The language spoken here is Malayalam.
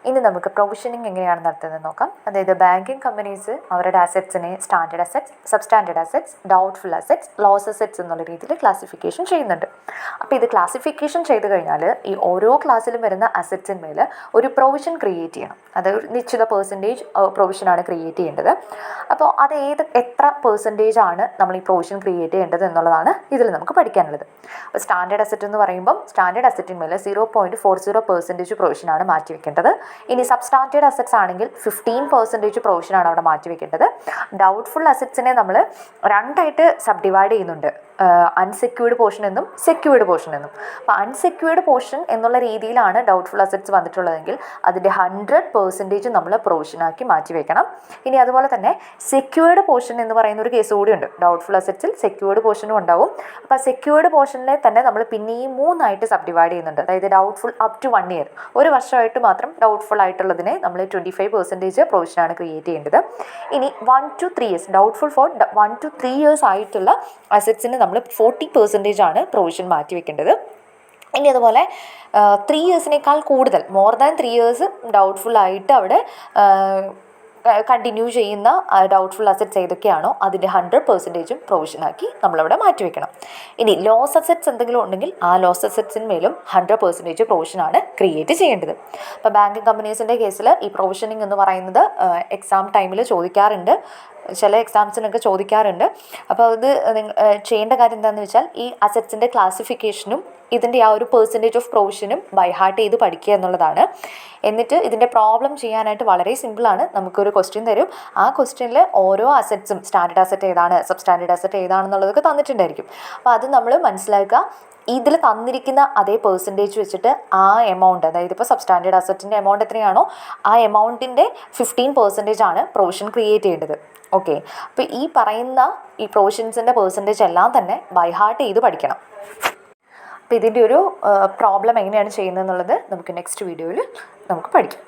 ഇനി നമുക്ക് പ്രൊവിഷനിങ് എങ്ങനെയാണ് നടത്തുന്നത് നോക്കാം. അതായത് ബാങ്കിങ് കമ്പനീസ് അവരുടെ അസറ്റ്സിനെ standard assets, substandard assets, doubtful assets, loss assets എന്നുള്ള രീതിയിൽ ക്ലാസിഫിക്കേഷൻ ചെയ്യുന്നുണ്ട്. അപ്പോൾ ഇത് ക്ലാസിഫിക്കേഷൻ ചെയ്ത് കഴിഞ്ഞാൽ ഈ ഓരോ ക്ലാസ്സിലും വരുന്ന അസറ്റ്സിന്മേൽ ഒരു പ്രൊവിഷൻ ക്രിയേറ്റ് ചെയ്യണം. അത് ഒരു നിശ്ചിത പെർസെൻറ്റേജ് പ്രൊവിഷനാണ് ക്രിയേറ്റ് ചെയ്യേണ്ടത്. അപ്പോൾ അത് എത്ര പെർസെൻറ്റേജ് ആണ് നമ്മൾ ഈ പ്രൊവിഷൻ ക്രിയേറ്റ് ചെയ്യേണ്ടത് എന്നുള്ളതാണ് ഇതിൽ നമുക്ക് പഠിക്കാനുള്ളത്. അപ്പോൾ സ്റ്റാൻഡേർഡ് അസറ്റ് എന്ന് പറയുമ്പം സ്റ്റാൻഡേർഡ് അസറ്റിന്മേൽ 0.40% പ്രൊവിഷനാണ് മാറ്റിവെക്കേണ്ടത്. ഇനി സബ്സ്റ്റാൻഡേർഡ് അസറ്റ്സ് ആണെങ്കിൽ 15% പ്രൊവിഷനാണ് അവിടെ മാറ്റിവെക്കേണ്ടത്. ഡൗട്ട്ഫുൾ അസറ്റ്സിനെ നമ്മൾ രണ്ടായിട്ട് സബ് ഡിവൈഡ് ചെയ്യുന്നുണ്ട്, അൺസെക്യൂർഡ് പോർഷൻ എന്നും സെക്യൂർഡ് പോർഷൻ എന്നും. അപ്പോൾ അൺസെക്യൂർഡ് പോർഷൻ എന്നുള്ള രീതിയിലാണ് ഡൗട്ട്ഫുൾ അസറ്റ്സ് വന്നിട്ടുള്ളതെങ്കിൽ അതിൻ്റെ 100% നമ്മൾ പ്രൊവിഷനാക്കി മാറ്റിവെക്കണം. ഇനി അതുപോലെ തന്നെ സെക്യൂർഡ് പോർഷൻ എന്ന് പറയുന്ന ഒരു കേസ് കൂടിയുണ്ട്. ഡൗട്ട്ഫുൾ അസറ്റ്സിൽ സെക്യൂർഡ് പോർഷനും ഉണ്ടാവും. അപ്പോൾ ആ സെക്യൂർഡ് പോർഷനിലെ തന്നെ നമ്മൾ പിന്നെയും 3 ആയിട്ട് സബ് ഡിവൈഡ് ചെയ്യുന്നുണ്ട്. അതായത് ഡൗട്ട്ഫുൾ അപ് ടു 1 ഇയർ, ഒരു വർഷമായിട്ട് മാത്രം ഡൗട്ട്ഫുൾ ആയിട്ടുള്ളതിനെ നമ്മൾ 25% പ്രൊവിഷനാണ് ക്രിയേറ്റ് ചെയ്യേണ്ടത്. ഇനി 1 to 3 years, doubtful for 1 to 3 years ആയിട്ടുള്ള അസറ്റ്സിന് നമ്മൾ 40% ആണ് പ്രൊവിഷൻ മാറ്റിവെക്കേണ്ടത്. ഇനി അതുപോലെ 3 ഇയേഴ്സിനേക്കാൾ കൂടുതൽ, മോർ ദാൻ 3 ഇയേഴ്സ് ഡൗട്ട്ഫുൾ ആയിട്ട് അവിടെ കണ്ടിന്യൂ ചെയ്യുന്ന ഡൗട്ട്ഫുൾ അസറ്റ്സ് ഏതൊക്കെയാണോ അതിൻ്റെ 100% പ്രൊവിഷനാക്കി നമ്മളവിടെ മാറ്റിവെക്കണം. ഇനി ലോസ് അസറ്റ്സ് എന്തെങ്കിലും ഉണ്ടെങ്കിൽ ആ ലോസ് അസറ്റ്സിന്മേലും 100% പ്രൊവിഷനാണ് ക്രിയേറ്റ് ചെയ്യേണ്ടത്. അപ്പോൾ ബാങ്കിങ് കമ്പനീസിൻ്റെ കേസിൽ ഈ പ്രൊവിഷനിങ് എന്ന് പറയുന്നത് എക്സാം ടൈമിൽ ചോദിക്കാറുണ്ട്, ചില എക്സാംസിനൊക്കെ ചോദിക്കാറുണ്ട്. അപ്പോൾ ഇത് ചെയ്യേണ്ട കാര്യം എന്താണെന്ന് വെച്ചാൽ ഈ അസറ്റ്സിൻ്റെ ക്ലാസിഫിക്കേഷനും ഇതിൻ്റെ ആ ഒരു പെർസെൻറ്റേജ് ഓഫ് പ്രൊവിഷനും ബൈ ഹാർട്ട് ചെയ്ത് പഠിക്കുക എന്നുള്ളതാണ്. എന്നിട്ട് ഇതിൻ്റെ പ്രോബ്ലം ചെയ്യാനായിട്ട് വളരെ സിമ്പിളാണ്. നമുക്കൊരു ക്വസ്റ്റ്യൻ തരും, ആ ക്വസ്റ്റ്യനിൽ ഓരോ അസറ്റ്സും സ്റ്റാൻഡേർഡ് അസറ്റ് ഏതാണ്, സബ്സ്റ്റാൻഡേർഡ് അസറ്റ് ഏതാണെന്നുള്ളതൊക്കെ തന്നിട്ടുണ്ടായിരിക്കും. അപ്പോൾ അത് നമ്മൾ മനസ്സിലാക്കുക. ഇതിൽ തന്നിരിക്കുന്ന അതേ പെർസെൻറ്റേജ് വെച്ചിട്ട് ആ എമൗണ്ട്, അതായത് ഇപ്പോൾ സബ്സ്റ്റാൻഡേർഡ് അസറ്റിൻ്റെ എമൗണ്ട് എത്രയാണോ ആ എമൗണ്ടിൻ്റെ 15% ആണ് പ്രൊവിഷൻ ക്രിയേറ്റ് ചെയ്യേണ്ടത്. ഓക്കെ, അപ്പോൾ ഈ പറയുന്ന ഈ പ്രൊവിഷൻസിൻ്റെ പെർസെൻറ്റേജ് എല്ലാം തന്നെ ബൈ ഹാർട്ട് ചെയ്ത് പഠിക്കണം. അപ്പോൾ ഇതിൻ്റെ ഒരു പ്രോബ്ലം എങ്ങനെയാണ് ചെയ്യുന്നത് എന്നുള്ളത് നമുക്ക് നെക്സ്റ്റ് വീഡിയോയിൽ നമുക്ക് പഠിക്കാം.